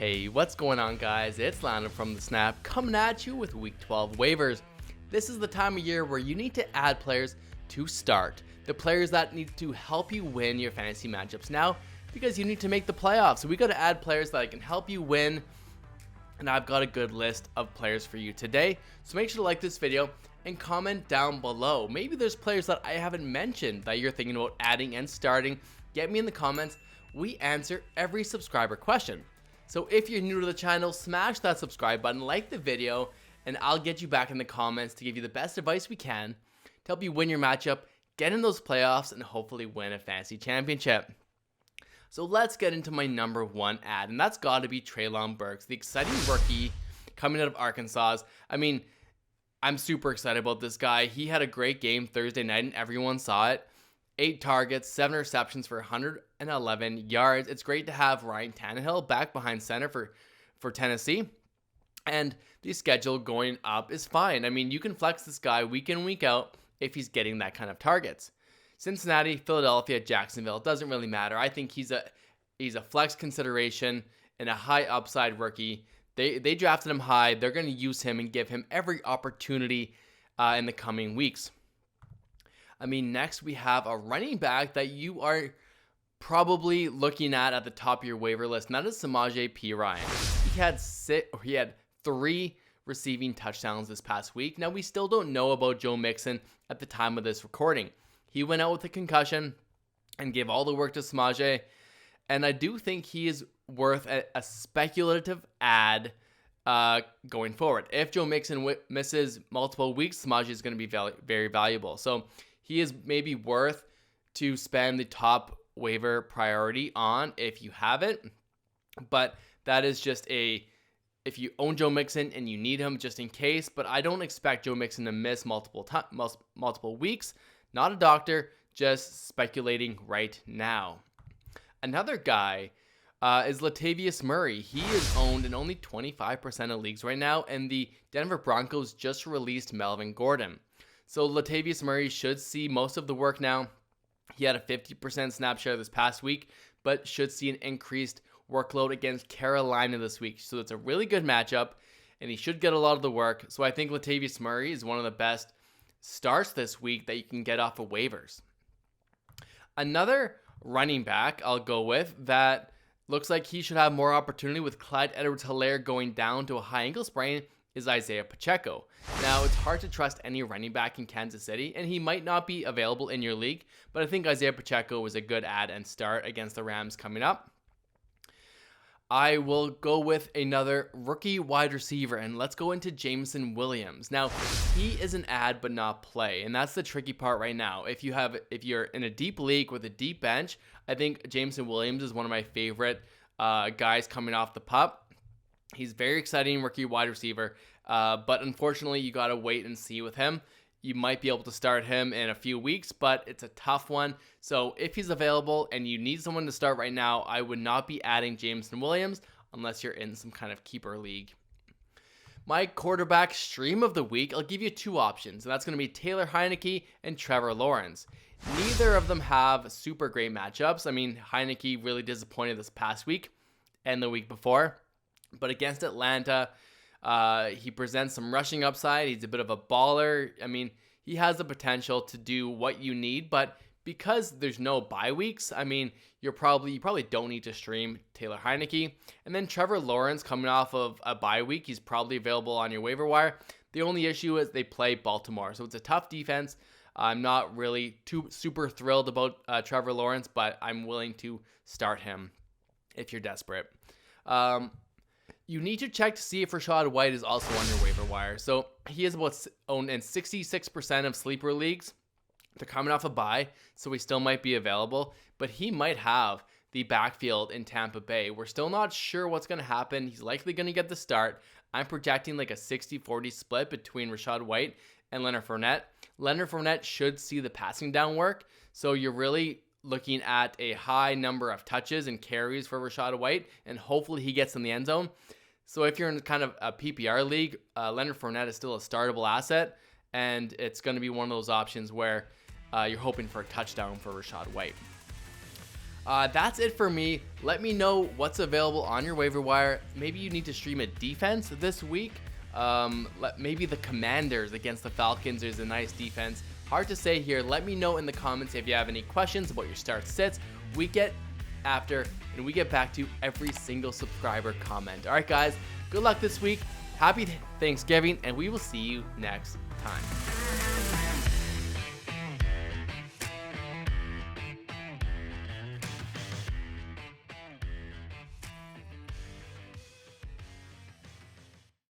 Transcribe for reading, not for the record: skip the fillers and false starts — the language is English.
Hey, what's going on, guys? It's Lando from the Snap coming at you with Week 12 waivers. This is the time of year where you need to add players to start. The players that need to help you win your fantasy matchups now because you need to make the playoffs. So we got to add players that can help you win. And I've got a good list of players for you today. So make sure to like this video and comment down below. Maybe there's players that I haven't mentioned that you're thinking about adding and starting. Get me in the comments. We answer every subscriber question. So if you're new to the channel, smash that subscribe button, like the video, and I'll get you back in the comments to give you the best advice we can to help you win your matchup, get in those playoffs, and hopefully win a fantasy championship. So let's get into my number one ad, and that's got to be Treylon Burks, the exciting rookie coming out of Arkansas. I mean, I'm super excited about this guy. He had a great game Thursday night, and everyone saw it. 8 targets, 7 receptions for 111 yards. It's great to have Ryan Tannehill back behind center for Tennessee. And the schedule going up is fine. I mean, you can flex this guy week in, week out if he's getting that kind of targets. Cincinnati, Philadelphia, Jacksonville, it doesn't really matter. I think he's a flex consideration and a high upside rookie. They drafted him high. They're going to use him and give him every opportunity in the coming weeks. I mean, next we have a running back that you are probably looking at the top of your waiver list, and that is Samaje Perine. He had 3 receiving touchdowns this past week. Now, we still don't know about Joe Mixon at the time of this recording. He went out with a concussion and gave all the work to Samaje, and I do think he is worth a speculative add going forward. If Joe Mixon misses multiple weeks, Samaje is going to be very valuable. So he is maybe worth to spend the top waiver priority on if you have it. But that is just if you own Joe Mixon and you need him just in case. But I don't expect Joe Mixon to miss multiple weeks. Not a doctor, just speculating right now. Another guy is Latavius Murray. He is owned in only 25% of leagues right now, and the Denver Broncos just released Melvin Gordon. So Latavius Murray should see most of the work now. He had a 50% snap share this past week, but should see an increased workload against Carolina this week. So it's a really good matchup, and he should get a lot of the work. So I think Latavius Murray is one of the best starts this week that you can get off of waivers. Another running back I'll go with that looks like he should have more opportunity with Clyde Edwards-Helaire going down to a high ankle sprain is Isiah Pacheco. Now, it's hard to trust any running back in Kansas City, and he might not be available in your league, but I think Isiah Pacheco was a good add and start against the Rams coming up. I will go with another rookie wide receiver, and let's go into Jameson Williams. Now, he is an add but not play, and that's the tricky part right now. If you're in a deep league with a deep bench, I think Jameson Williams is one of my favorite guys coming off the pup. He's very exciting rookie wide receiver, but unfortunately, you got to wait and see with him. You might be able to start him in a few weeks, but it's a tough one. So if he's available and you need someone to start right now, I would not be adding Jameson Williams unless you're in some kind of keeper league. My quarterback stream of the week, I'll give you 2 options, and that's going to be Taylor Heinicke and Trevor Lawrence. Neither of them have super great matchups. I mean, Heinicke really disappointed this past week and the week before. But against Atlanta, he presents some rushing upside. He's a bit of a baller. I mean, he has the potential to do what you need, but because there's no bye weeks, I mean, you probably don't need to stream Taylor Heinicke. And then Trevor Lawrence coming off of a bye week, he's probably available on your waiver wire. The only issue is they play Baltimore, so it's a tough defense. I'm not really super thrilled about Trevor Lawrence, but I'm willing to start him if you're desperate. You need to check to see if Rachaad White is also on your waiver wire. So he is owned in 66% of sleeper leagues. They're coming off a bye, so he still might be available, but he might have the backfield in Tampa Bay. We're still not sure what's going to happen. He's likely going to get the start. I'm projecting like a 60-40 split between Rachaad White and Leonard Fournette. Leonard Fournette should see the passing down work, so you're really looking at a high number of touches and carries for Rachaad White, and hopefully he gets in the end zone. So if you're in kind of a PPR league, Leonard Fournette is still a startable asset, and it's going to be one of those options where you're hoping for a touchdown for Rachaad White. That's it for me. Let me know what's available on your waiver wire. Maybe you need to stream a defense this week. Maybe the Commanders against the Falcons is a nice defense. Hard to say here. Let me know in the comments if you have any questions about your start sits. We get after and we get back to every single subscriber comment. All right, guys, good luck this week. Happy Thanksgiving, and we will see you next time.